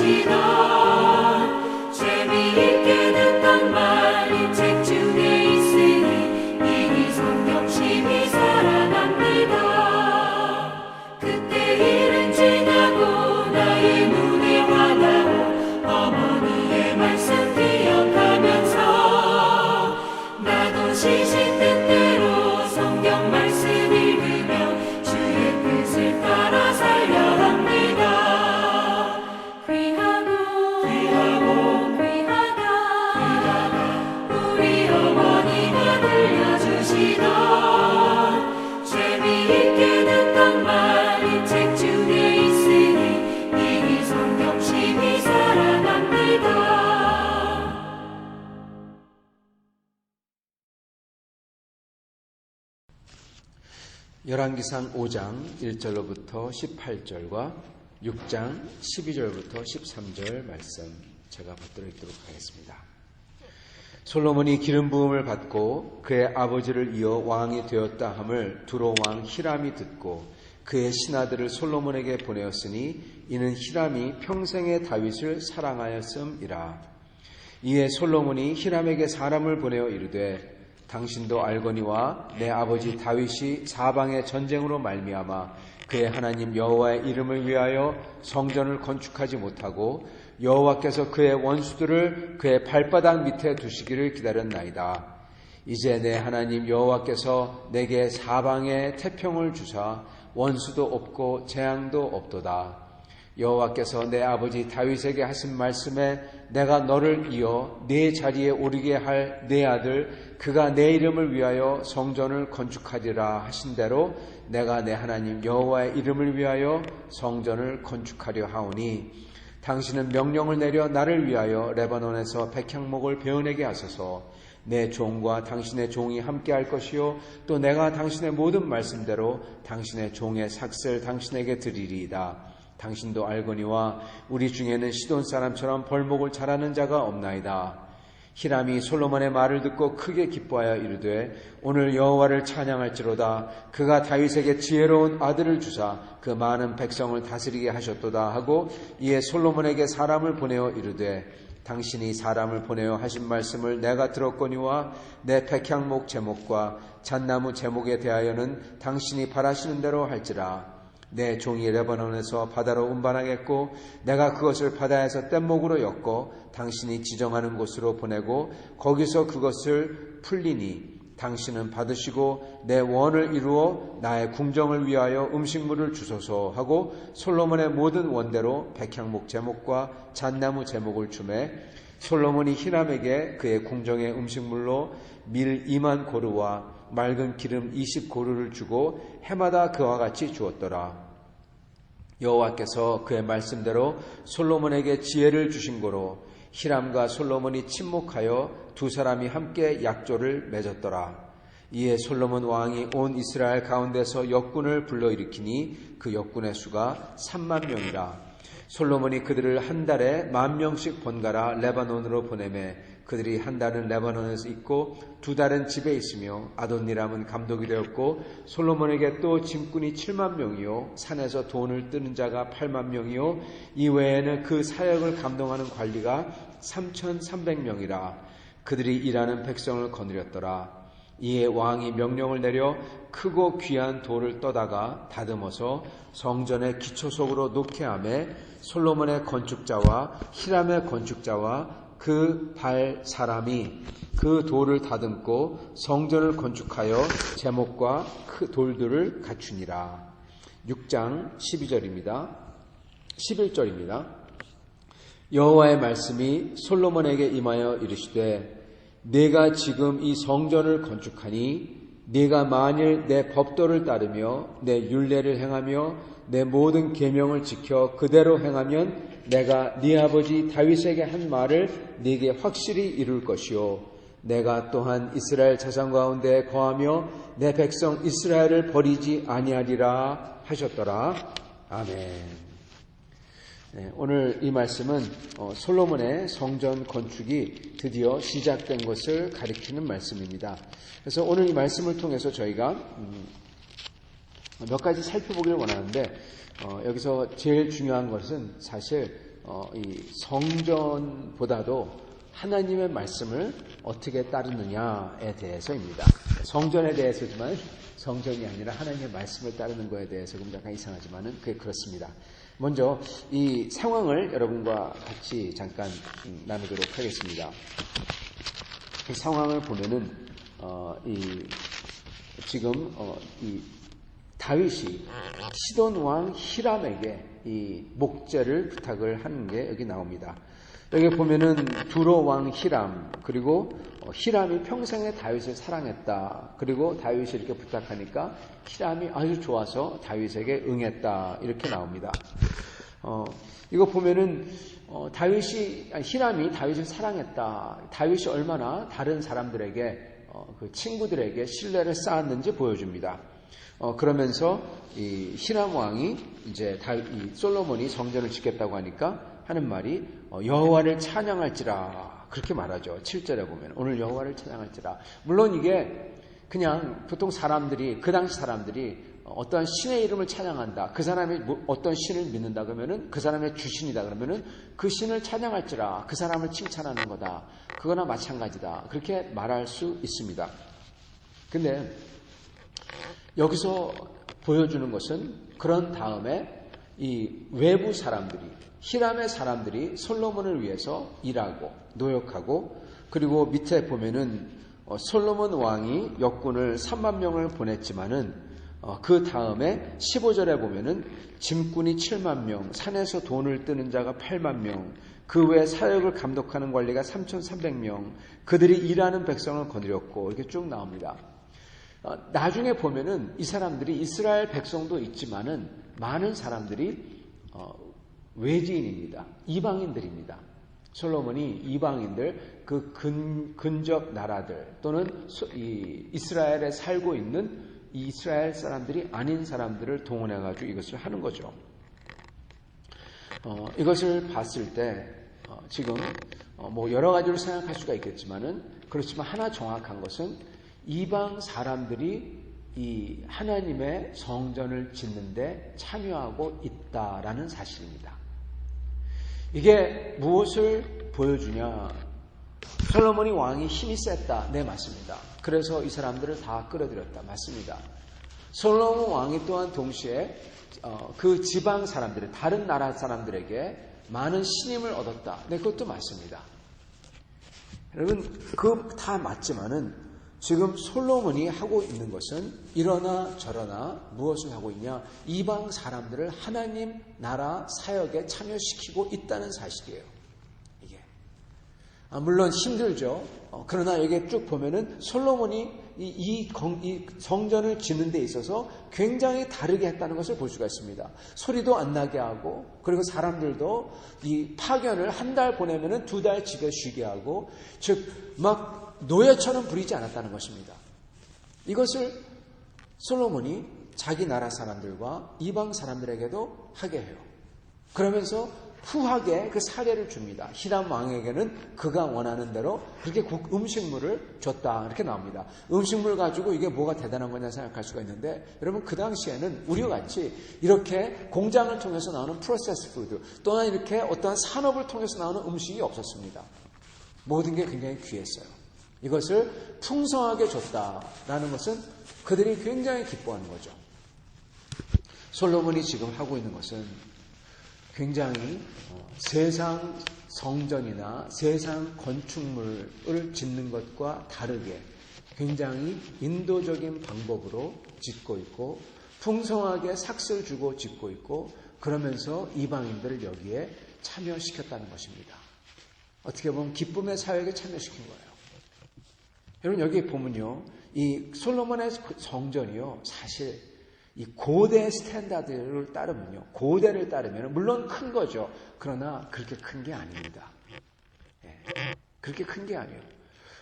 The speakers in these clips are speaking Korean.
주시나 재미있게 듣던 말이 책 중에 있으니 이 성경 심히 사랑합니다. 그때 일은 지나고 나의 눈에 와닿고 어머니의 말씀 기억하면서 나도 시신 뜻대로 성경 말씀 읽으며 주의 뜻을 따라 살려 합니다. 귀하다 우리 어머니가 들려주시던 재미있게 듣던 말이 책 중에 있으니 이 성경 심히 사랑합니다. 열왕기상 5장 1절로부터 18절과 6장 12절부터 13절 말씀 제가 받들어 읽도록 하겠습니다. 솔로몬이 기름 부음을 받고 그의 아버지를 이어 왕이 되었다 함을 두로 왕 히람이 듣고 그의 신하들을 솔로몬에게 보내었으니 이는 히람이 평생에 다윗을 사랑하였음이라. 이에 솔로몬이 히람에게 사람을 보내어 이르되 당신도 알거니와 내 아버지 다윗이 사방의 전쟁으로 말미암아 그의 하나님 여호와의 이름을 위하여 성전을 건축하지 못하고 여호와께서 그의 원수들을 그의 발바닥 밑에 두시기를 기다렸나이다. 이제 내 하나님 여호와께서 내게 사방에 태평을 주사 원수도 없고 재앙도 없도다. 여호와께서 내 아버지 다윗에게 하신 말씀에 내가 너를 이어 네 자리에 오르게 할 내 아들 그가 내 이름을 위하여 성전을 건축하리라 하신 대로 내가 내 하나님 여호와의 이름을 위하여 성전을 건축하려 하오니 당신은 명령을 내려 나를 위하여 레바논에서 백향목을 베어내게 하소서. 내 종과 당신의 종이 함께할 것이요 또 내가 당신의 모든 말씀대로 당신의 종의 삭슬 당신에게 드리리이다. 당신도 알거니와 우리 중에는 시돈 사람처럼 벌목을 잘하는 자가 없나이다. 히람이 솔로몬의 말을 듣고 크게 기뻐하여 이르되 오늘 여호와를 찬양할지로다. 그가 다윗에게 지혜로운 아들을 주사 그 많은 백성을 다스리게 하셨도다 하고 이에 솔로몬에게 사람을 보내어 이르되 당신이 사람을 보내어 하신 말씀을 내가 들었거니와 내 백향목 제목과 잣나무 제목에 대하여는 당신이 바라시는 대로 할지라. 내 종이 레바논에서 바다로 운반하겠고 내가 그것을 바다에서 뗏목으로 엮고 당신이 지정하는 곳으로 보내고 거기서 그것을 풀리니 당신은 받으시고 내 원을 이루어 나의 궁정을 위하여 음식물을 주소서 하고 솔로몬의 모든 원대로 백향목 제목과 잣나무 제목을 주매 솔로몬이 히람에게 그의 궁정의 음식물로 밀 2만 고르와 맑은 기름 20고르를 주고 해마다 그와 같이 주었더라. 여호와께서 그의 말씀대로 솔로몬에게 지혜를 주신 고로 히람과 솔로몬이 친목하여 두 사람이 함께 약조를 맺었더라. 이에 솔로몬 왕이 온 이스라엘 가운데서 역군을 불러일으키니 그 역군의 수가 3만 명이라. 솔로몬이 그들을 한 달에 10,000명씩 번갈아 레바논으로 보내매 그들이 한 달은 레바논에서 있고 두 달은 집에 있으며 아돈니람은 감독이 되었고 솔로몬에게 또 짐꾼이 7만 명이요 산에서 돈을 뜨는 자가 8만 명이요 이 외에는 그 사역을 감동하는 관리가 3,300명이라. 그들이 일하는 백성을 거느렸더라. 이에 왕이 명령을 내려 크고 귀한 돌을 떠다가 다듬어서 성전의 기초석으로 놓게 하매 솔로몬의 건축자와 히람의 건축자와 그 발 사람이 그 돌을 다듬고 성전을 건축하여 제목과 그 돌들을 갖추니라. 6장 12절입니다. 11절입니다. 여호와의 말씀이 솔로몬에게 임하여 이르시되 내가 지금 이 성전을 건축하니 네가 만일 내 법도를 따르며 내 율례를 행하며 내 모든 계명을 지켜 그대로 행하면 내가 네 아버지 다윗에게 한 말을 네게 확실히 이룰 것이요 내가 또한 이스라엘 자손 가운데 거하며 내 백성 이스라엘을 버리지 아니하리라 하셨더라. 아멘. 네, 오늘 이 말씀은 솔로몬의 성전 건축이 드디어 시작된 것을 가리키는 말씀입니다. 그래서 오늘 이 말씀을 통해서 저희가 몇 가지 살펴보기를 원하는데 여기서 제일 중요한 것은 사실 이 성전보다도 하나님의 말씀을 어떻게 따르느냐에 대해서입니다. 성전에 대해서지만 성전이 아니라 하나님의 말씀을 따르는 것에 대해서 좀 약간 이상하지만은 그게 그렇습니다. 먼저 이 상황을 여러분과 같이 잠깐 나누도록 하겠습니다. 이 상황을 보면은 지금 이 다윗이 시돈 왕 히람에게 이 목재를 부탁을 하는 게 여기 나옵니다. 여기 보면은 두로 왕 히람, 그리고 히람이 평생에 다윗을 사랑했다. 그리고 다윗이 이렇게 부탁하니까 히람이 아주 좋아서 다윗에게 응했다. 이렇게 나옵니다. 이거 보면은 히람이 다윗을 사랑했다. 다윗이 얼마나 다른 사람들에게 그 친구들에게 신뢰를 쌓았는지 보여줍니다. 그러면서 이 히람 왕이 이제 솔로몬이 성전을 짓겠다고 하니까 하는 말이 여호와를 찬양할지라 그렇게 말하죠. 7절에 보면 오늘 여호와를 찬양할지라. 물론 이게 그냥 보통 사람들이 그 당시 사람들이 어떠한 신의 이름을 찬양한다. 그 사람이 어떤 신을 믿는다 그러면은 그 사람의 주신이다 그러면은 그 신을 찬양할지라 그 사람을 칭찬하는 거다. 그거나 마찬가지다. 그렇게 말할 수 있습니다. 근데 여기서 보여주는 것은 그런 다음에 이 외부 사람들이 히람의 사람들이 솔로몬을 위해서 일하고 노력하고 그리고 밑에 보면은 솔로몬 왕이 역군을 3만 명을 보냈지만은 그 다음에 15절에 보면은 짐꾼이 7만 명, 산에서 돈을 뜨는 자가 8만 명, 그 외에 사역을 감독하는 관리가 3,300명, 그들이 일하는 백성을 거느렸고 이렇게 쭉 나옵니다. 나중에 보면은 이 사람들이 이스라엘 백성도 있지만은 많은 사람들이 외지인입니다. 이방인들입니다. 솔로몬이 이방인들, 그 근접 나라들 또는 이스라엘에 살고 있는 이 이스라엘 사람들이 아닌 사람들을 동원해가지고 이것을 하는 거죠. 이것을 봤을 때 지금 뭐 여러 가지로 생각할 수가 있겠지만은 그렇지만 하나 정확한 것은 이방 사람들이 이 하나님의 성전을 짓는데 참여하고 있다라는 사실입니다. 이게 무엇을 보여주냐? 솔로몬이 왕이 힘이 셌다. 네, 맞습니다. 그래서 이 사람들을 다 끌어들였다. 맞습니다. 솔로몬 왕이 또한 동시에 그 지방 사람들, 다른 나라 사람들에게 많은 신임을 얻었다. 네, 그것도 맞습니다. 여러분, 그 다 맞지만은 지금 솔로몬이 하고 있는 것은 이러나 저러나 무엇을 하고 있냐? 이방 사람들을 하나님 나라 사역에 참여시키고 있다는 사실이에요. 이게 물론 힘들죠. 그러나 여기 쭉 보면은 솔로몬이 이 성전을 짓는 데 있어서 굉장히 다르게 했다는 것을 볼 수가 있습니다. 소리도 안 나게 하고, 그리고 사람들도 이 파견을 한 달 보내면은 2달 집에 쉬게 하고, 즉 막 노예처럼 부리지 않았다는 것입니다. 이것을 솔로몬이 자기 나라 사람들과 이방 사람들에게도 하게 해요. 그러면서 후하게 그 사례를 줍니다. 히람 왕에게는 그가 원하는 대로 그렇게 음식물을 줬다. 이렇게 나옵니다. 음식물 가지고 이게 뭐가 대단한 거냐 생각할 수가 있는데, 여러분 그 당시에는 우리와 같이 이렇게 공장을 통해서 나오는 프로세스 푸드 또는 이렇게 어떠한 산업을 통해서 나오는 음식이 없었습니다. 모든 게 굉장히 귀했어요. 이것을 풍성하게 줬다라는 것은 그들이 굉장히 기뻐하는 거죠. 솔로몬이 지금 하고 있는 것은 굉장히 세상 성전이나 세상 건축물을 짓는 것과 다르게 굉장히 인도적인 방법으로 짓고 있고 풍성하게 삭스를 주고 짓고 있고 그러면서 이방인들을 여기에 참여시켰다는 것입니다. 어떻게 보면 기쁨의 사역에 참여시킨 거예요. 여러분 여기 보면요, 이 솔로몬의 성전이요, 사실 이 고대 스탠다드를 따르면요, 고대를 따르면 물론 큰 거죠. 그러나 그렇게 큰 게 아닙니다. 그렇게 큰 게 아니에요.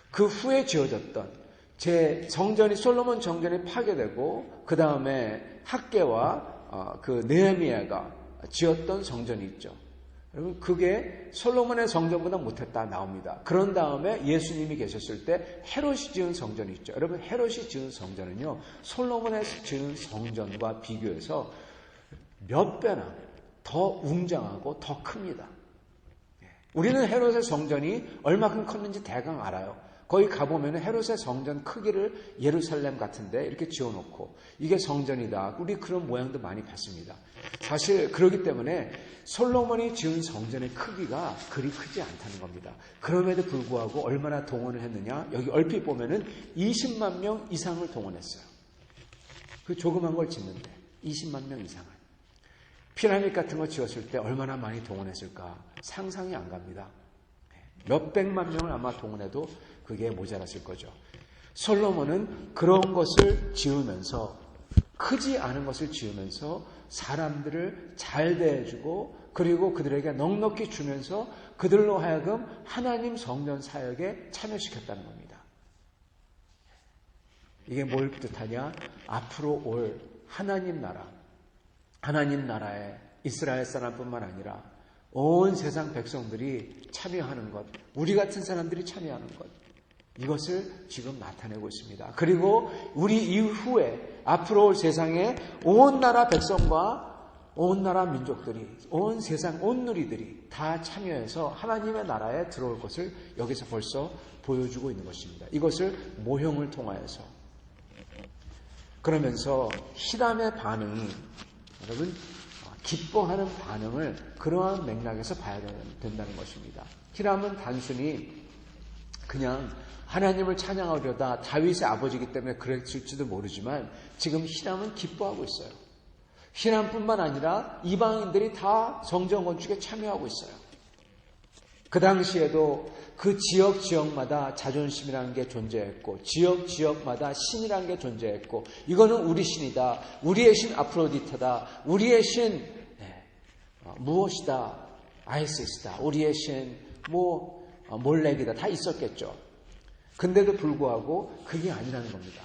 그 후에 지어졌던 제 성전이 솔로몬 정전이 파괴되고 그 다음에 학개와 그 느헤미야가 지었던 성전이 있죠. 여러분 그게 솔로몬의 성전보다 못했다 나옵니다. 그런 다음에 예수님이 계셨을 때 헤롯이 지은 성전이 있죠. 여러분 헤롯이 지은 성전은요 솔로몬의 지은 성전과 비교해서 몇 배나 더 웅장하고 더 큽니다. 우리는 헤롯의 성전이 얼마큼 컸는지 대강 알아요. 거기 가보면 헤롯의 성전 크기를 예루살렘 같은데 이렇게 지어놓고 이게 성전이다. 우리 그런 모양도 많이 봤습니다. 사실 그렇기 때문에 솔로몬이 지은 성전의 크기가 그리 크지 않다는 겁니다. 그럼에도 불구하고 얼마나 동원을 했느냐? 여기 얼핏 보면은 20만 명 이상을 동원했어요. 그 조그만 걸 짓는데 20만 명 이상을. 피라미드 같은 거 지었을 때 얼마나 많이 동원했을까? 상상이 안 갑니다. 몇백만 명을 아마 동원해도 그게 모자랐을 거죠. 솔로몬은 그런 것을 지으면서, 크지 않은 것을 지으면서 사람들을 잘 대해주고 그리고 그들에게 넉넉히 주면서 그들로 하여금 하나님 성전 사역에 참여시켰다는 겁니다. 이게 뭘 뜻하냐? 앞으로 올 하나님 나라에 이스라엘 사람뿐만 아니라 온 세상 백성들이 참여하는 것, 우리 같은 사람들이 참여하는 것, 이것을 지금 나타내고 있습니다. 그리고 우리 이후에 앞으로 올 세상에 온 나라 백성과 온 나라 민족들이, 온 세상 온 누리들이 다 참여해서 하나님의 나라에 들어올 것을 여기서 벌써 보여주고 있는 것입니다. 이것을 모형을 통하여서. 그러면서 히람의 반응이, 여러분, 기뻐하는 반응을 그러한 맥락에서 봐야 된다는 것입니다. 히람은 단순히 그냥 하나님을 찬양하려다 다윗의 아버지이기 때문에 그랬을지도 모르지만 지금 히람은 기뻐하고 있어요. 히람뿐만 아니라 이방인들이 다 성전 건축에 참여하고 있어요. 그 당시에도 그 지역마다 자존심이라는 게 존재했고 지역마다 신이라는 게 존재했고 이거는 우리 신이다. 우리의 신 아프로디테다. 우리의 신 무엇이다. 아이시스다. 우리의 신 몰렉이다. 다 있었겠죠. 근데도 불구하고 그게 아니라는 겁니다.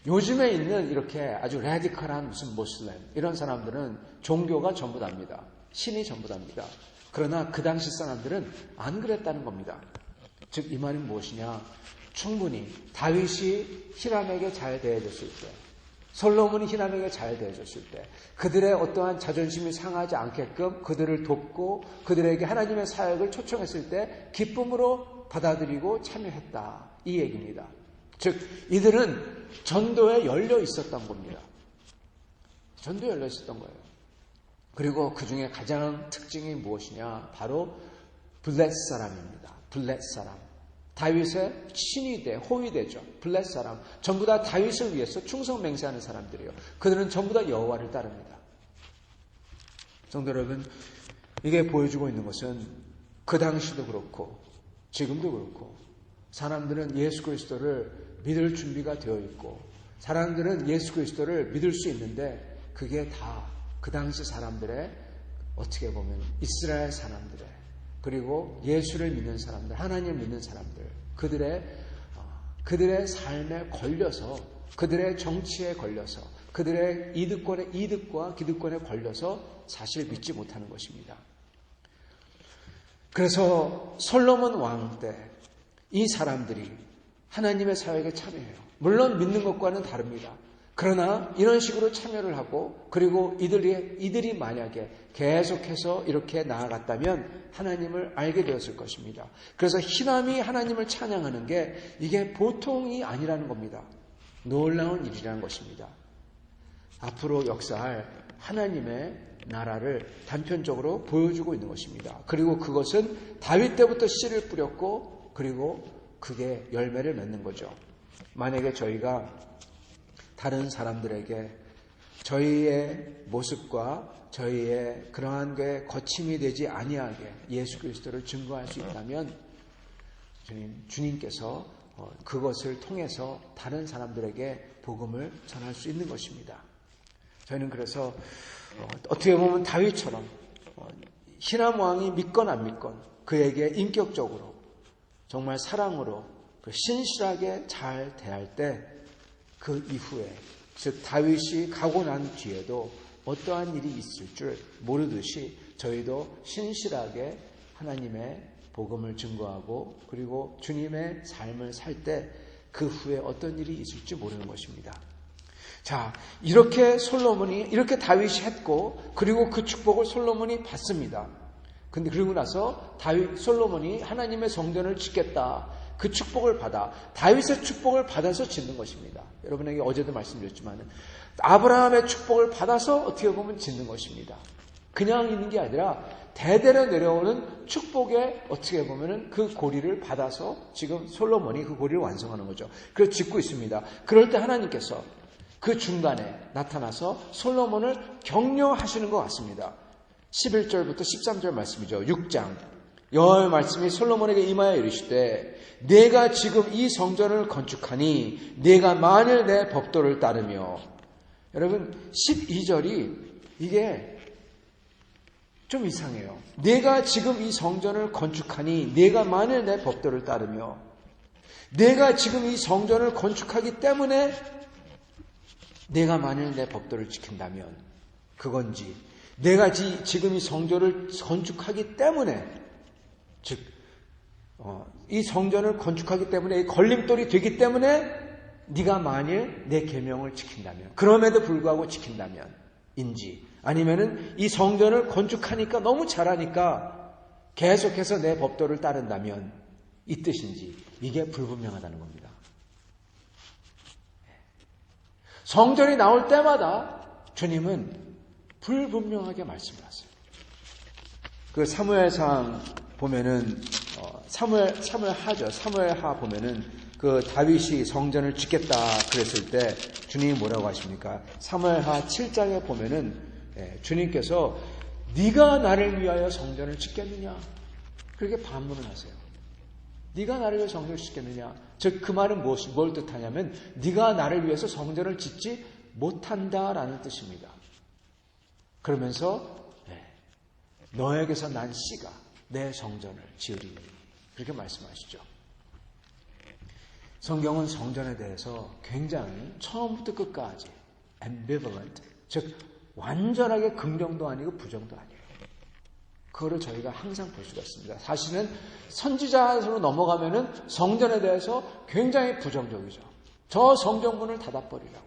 요즘에 있는 이렇게 아주 레디컬한 무슨 모슬렘 이런 사람들은 종교가 전부 답니다. 신이 전부 답니다. 그러나 그 당시 사람들은 안 그랬다는 겁니다. 즉 이 말이 무엇이냐? 충분히 다윗이 히람에게 잘 대해줬을 때, 솔로몬이 히람에게 잘 대해줬을 때, 그들의 어떠한 자존심이 상하지 않게끔 그들을 돕고 그들에게 하나님의 사역을 초청했을 때 기쁨으로 받아들이고 참여했다. 이 얘기입니다. 즉 이들은 전도에 열려 있었던 겁니다. 전도에 열려 있었던 거예요. 그리고 그 중에 가장 특징이 무엇이냐? 바로 블렛 사람입니다. 블렛 사람. 다윗의 친위대, 호위대죠. 블렛 사람. 전부 다 다윗을 위해서 충성 맹세하는 사람들이에요. 그들은 전부 다 여호와를 따릅니다. 성도 여러분, 이게 보여주고 있는 것은 그 당시도 그렇고 지금도 그렇고 사람들은 예수 그리스도를 믿을 준비가 되어 있고 사람들은 예수 그리스도를 믿을 수 있는데 그게 다 그 당시 사람들의 어떻게 보면 이스라엘 사람들의 그리고 예수를 믿는 사람들, 하나님을 믿는 사람들, 그들의 삶에 걸려서 그들의 정치에 걸려서 그들의 이득과 기득권에 걸려서 사실 믿지 못하는 것입니다. 그래서 솔로몬 왕 때 이 사람들이 하나님의 사역에 참여해요. 물론 믿는 것과는 다릅니다. 그러나 이런 식으로 참여를 하고 그리고 이들이 만약에 계속해서 이렇게 나아갔다면 하나님을 알게 되었을 것입니다. 그래서 히람이 하나님을 찬양하는 게 이게 보통이 아니라는 겁니다. 놀라운 일이라는 것입니다. 앞으로 역사할 하나님의 나라를 단편적으로 보여주고 있는 것입니다. 그리고 그것은 다윗 때부터 씨를 뿌렸고 그리고 그게 열매를 맺는 거죠. 만약에 저희가 다른 사람들에게 저희의 모습과 저희의 그러한 게 거침이 되지 아니하게 예수 그리스도를 증거할 수 있다면 주님께서 그것을 통해서 다른 사람들에게 복음을 전할 수 있는 것입니다. 저희는 그래서 어떻게 보면 다윗처럼 히람 왕이 믿건 안 믿건 그에게 인격적으로 정말 사랑으로 신실하게 잘 대할 때 그 이후에 즉 다윗이 가고 난 뒤에도 어떠한 일이 있을 줄 모르듯이 저희도 신실하게 하나님의 복음을 증거하고 그리고 주님의 삶을 살 때 그 후에 어떤 일이 있을지 모르는 것입니다. 자, 이렇게 다윗이 했고 그리고 그 축복을 솔로몬이 받습니다. 근데 그러고 나서 솔로몬이 하나님의 성전을 짓겠다. 그 축복을 받아 다윗의 축복을 받아서 짓는 것입니다. 여러분에게 어제도 말씀드렸지만 아브라함의 축복을 받아서 어떻게 보면 짓는 것입니다. 그냥 있는 게 아니라 대대로 내려오는 축복에 어떻게 보면은 그 고리를 받아서 지금 솔로몬이 그 고리를 완성하는 거죠. 그래서 짓고 있습니다. 그럴 때 하나님께서 그 중간에 나타나서 솔로몬을 격려하시는 것 같습니다. 11절부터 13절 말씀이죠. 6장 여호와의 말씀이 솔로몬에게 임하여 이르시되 내가 지금 이 성전을 건축하니 내가 만일 내 법도를 따르며 여러분 12절이 이게 좀 이상해요. 내가 지금 이 성전을 건축하니 내가 만일 내 법도를 따르며 내가 지금 이 성전을 건축하기 때문에 내가 만일 내 법도를 지킨다면 그건지 내가 지금 이 성전을 건축하기 때문에 즉 이 성전을 건축하기 때문에 이 걸림돌이 되기 때문에 네가 만일 내 계명을 지킨다면 그럼에도 불구하고 지킨다면 인지 아니면은 이 성전을 건축하니까 너무 잘하니까 계속해서 내 법도를 따른다면 이 뜻인지 이게 불분명하다는 겁니다. 성전이 나올 때마다 주님은 불분명하게 말씀하세요. 그 사무엘상 보면은 사무엘하죠. 사무엘하 보면은 그 다윗이 성전을 짓겠다 그랬을 때 주님이 뭐라고 하십니까? 사무엘하 7장에 보면은 주님께서 네가 나를 위하여 성전을 짓겠느냐? 그렇게 반문을 하세요. 네가 나를 위해서 성전을 짓겠느냐? 즉 그 말은 뭘 뜻하냐면 네가 나를 위해서 성전을 짓지 못한다라는 뜻입니다. 그러면서 너에게서 난 씨가 내 성전을 지으리니 그렇게 말씀하시죠. 성경은 성전에 대해서 굉장히 처음부터 끝까지 ambivalent, 즉 완전하게 긍정도 아니고 부정도 아니에요. 그거를 저희가 항상 볼 수가 있습니다. 사실은 선지자로 넘어가면은 성전에 대해서 굉장히 부정적이죠. 저 성전문을 닫아버리라고,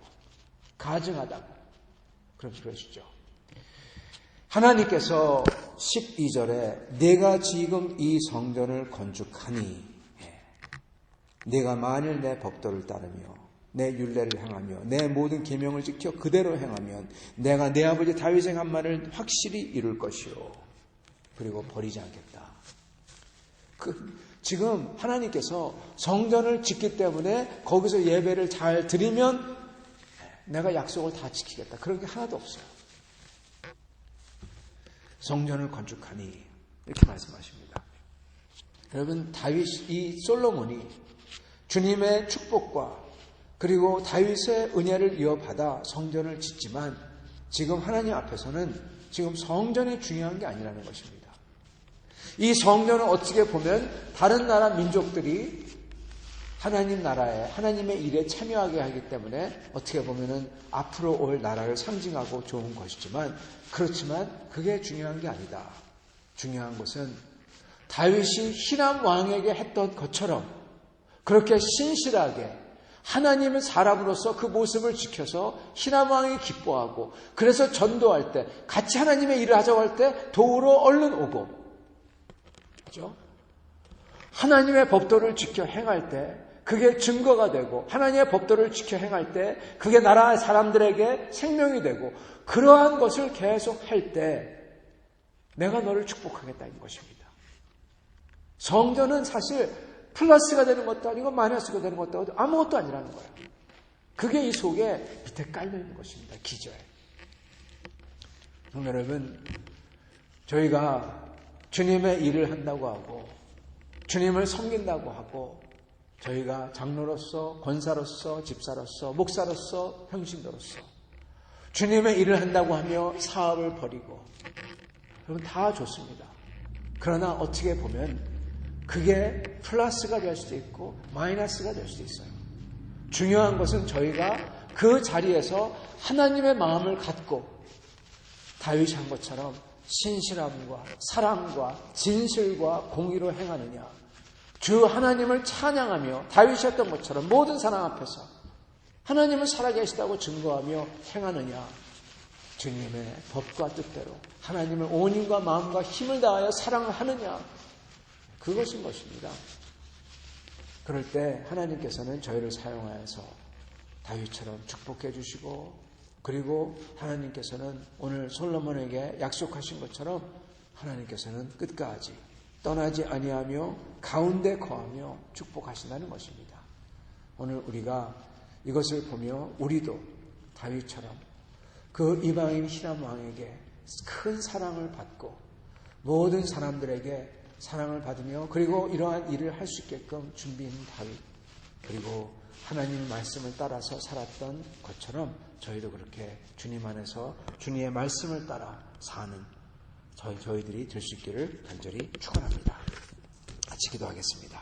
가증하다고 그러시죠. 하나님께서 12절에 내가 지금 이 성전을 건축하니 내가 만일 내 법도를 따르며 내 율례를 행하며 내 모든 계명을 지켜 그대로 행하면 내가 내 아버지 다윗의 한 말을 확실히 이룰 것이요 그리고 버리지 않겠다. 지금 하나님께서 성전을 짓기 때문에 거기서 예배를 잘 드리면 내가 약속을 다 지키겠다. 그런 게 하나도 없어요. 성전을 건축하니 이렇게 말씀하십니다. 여러분 이 솔로몬이 주님의 축복과 그리고 다윗의 은혜를 이어받아 성전을 짓지만 지금 하나님 앞에서는 지금 성전이 중요한 게 아니라는 것입니다. 이 성전은 어떻게 보면 다른 나라 민족들이 하나님 나라에 하나님의 일에 참여하게 하기 때문에 어떻게 보면은 앞으로 올 나라를 상징하고 좋은 것이지만 그렇지만 그게 중요한 게 아니다. 중요한 것은 다윗이 히람 왕에게 했던 것처럼 그렇게 신실하게 하나님의 사람으로서 그 모습을 지켜서 히람 왕이 기뻐하고 그래서 전도할 때 같이 하나님의 일을 하자고 할 때 도우러 얼른 오고 그렇죠? 하나님의 법도를 지켜 행할 때 그게 증거가 되고 하나님의 법도를 지켜 행할 때 그게 나라 사람들에게 생명이 되고 그러한 것을 계속 할 때 내가 너를 축복하겠다는 것입니다. 성전은 사실 플러스가 되는 것도 아니고 마이너스가 되는 것도 아니고 아무것도 아니라는 거예요. 그게 이 속에 밑에 깔려있는 것입니다. 기저에. 여러분 저희가 주님의 일을 한다고 하고 주님을 섬긴다고 하고 저희가 장로로서 권사로서 집사로서 목사로서 평신도로서 주님의 일을 한다고 하며 사업을 벌이고 여러분 다 좋습니다. 그러나 어떻게 보면 그게 플러스가 될 수도 있고 마이너스가 될 수도 있어요. 중요한 것은 저희가 그 자리에서 하나님의 마음을 갖고 다윗이 한 것처럼 신실함과 사랑과 진실과 공의로 행하느냐 주 하나님을 찬양하며 다윗이 했던 것처럼 모든 사람 앞에서 하나님은 살아계시다고 증거하며 행하느냐 주님의 법과 뜻대로 하나님을 온 힘과 마음과 힘을 다하여 사랑을 하느냐, 그것인 것입니다. 그럴 때 하나님께서는 저희를 사용하여서 다윗처럼 축복해 주시고, 그리고 하나님께서는 오늘 솔로몬에게 약속하신 것처럼 하나님께서는 끝까지 떠나지 아니하며 가운데 거하며 축복하신다는 것입니다. 오늘 우리가 이것을 보며 우리도 다윗처럼 그 이방인 히람 왕에게 큰 사랑을 받고 모든 사람들에게 사랑을 받으며 그리고 이러한 일을 할 수 있게끔 준비한 다윗, 그리고 하나님의 말씀을 따라서 살았던 것처럼 저희도 그렇게 주님 안에서 주님의 말씀을 따라 사는 저희들이 될 수 있기를 간절히 축원합니다. 같이 기도하겠습니다.